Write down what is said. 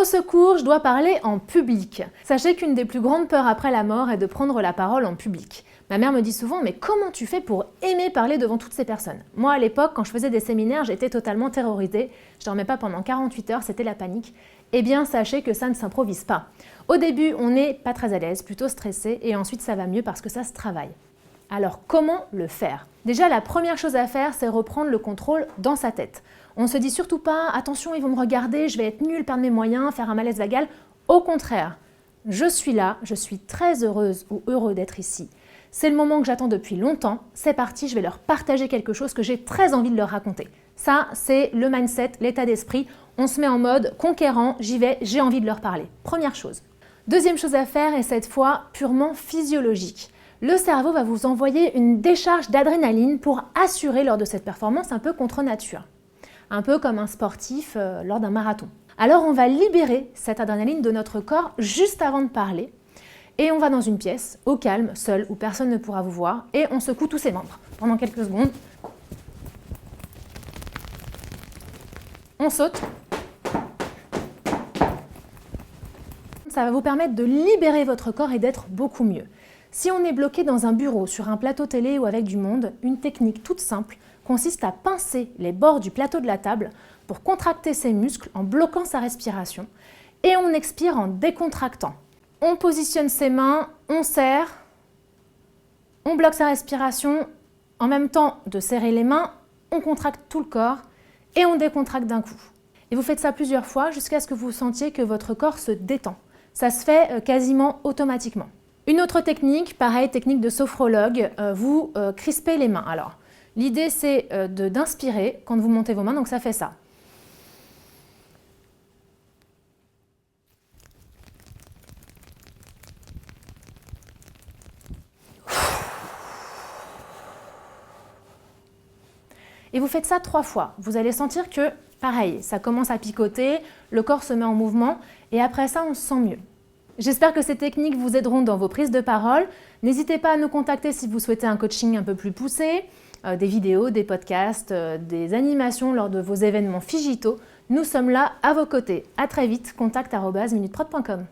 Au secours, je dois parler en public. Sachez qu'une des plus grandes peurs après la mort est de prendre la parole en public. Ma mère me dit souvent, mais comment tu fais pour aimer parler devant toutes ces personnes? Moi, à l'époque, quand je faisais des séminaires, j'étais totalement terrorisée. Je dormais pas pendant 48 heures, c'était la panique. Eh bien, sachez que ça ne s'improvise pas. Au début, on n'est pas très à l'aise, plutôt stressé, et ensuite ça va mieux parce que ça se travaille. Alors, comment le faire? Déjà, la première chose à faire, c'est reprendre le contrôle dans sa tête. On ne se dit surtout pas, attention, ils vont me regarder, je vais être nulle, perdre mes moyens, faire un malaise vagal. Au contraire, je suis là, je suis très heureuse ou heureux d'être ici. C'est le moment que j'attends depuis longtemps, c'est parti, je vais leur partager quelque chose que j'ai très envie de leur raconter. Ça, c'est le mindset, l'état d'esprit. On se met en mode conquérant, j'y vais, j'ai envie de leur parler. Première chose. Deuxième chose à faire, et cette fois purement physiologique. Le cerveau va vous envoyer une décharge d'adrénaline pour assurer lors de cette performance un peu contre nature. Un peu comme un sportif lors d'un marathon. Alors on va libérer cette adrénaline de notre corps juste avant de parler. Et on va dans une pièce, au calme, seul, où personne ne pourra vous voir, et on secoue tous ses membres. Pendant quelques secondes, on saute. Ça va vous permettre de libérer votre corps et d'être beaucoup mieux. Si on est bloqué dans un bureau, sur un plateau télé ou avec du monde, une technique toute simple consiste à pincer les bords du plateau de la table pour contracter ses muscles en bloquant sa respiration, et on expire en décontractant. On positionne ses mains, on serre, on bloque sa respiration. En même temps de serrer les mains, on contracte tout le corps et on décontracte d'un coup. Et vous faites ça plusieurs fois jusqu'à ce que vous sentiez que votre corps se détend. Ça se fait quasiment automatiquement. Une autre technique, pareil, technique de sophrologue, vous crispez les mains. Alors, l'idée c'est d'inspirer quand vous montez vos mains, donc ça fait ça. Et vous faites ça 3 fois. Vous allez sentir que, pareil, ça commence à picoter, le corps se met en mouvement et après ça, on se sent mieux. J'espère que ces techniques vous aideront dans vos prises de parole. N'hésitez pas à nous contacter si vous souhaitez un coaching un peu plus poussé, des vidéos, des podcasts, des animations lors de vos événements Figito. Nous sommes là à vos côtés. À très vite, contact@minuteprod.com.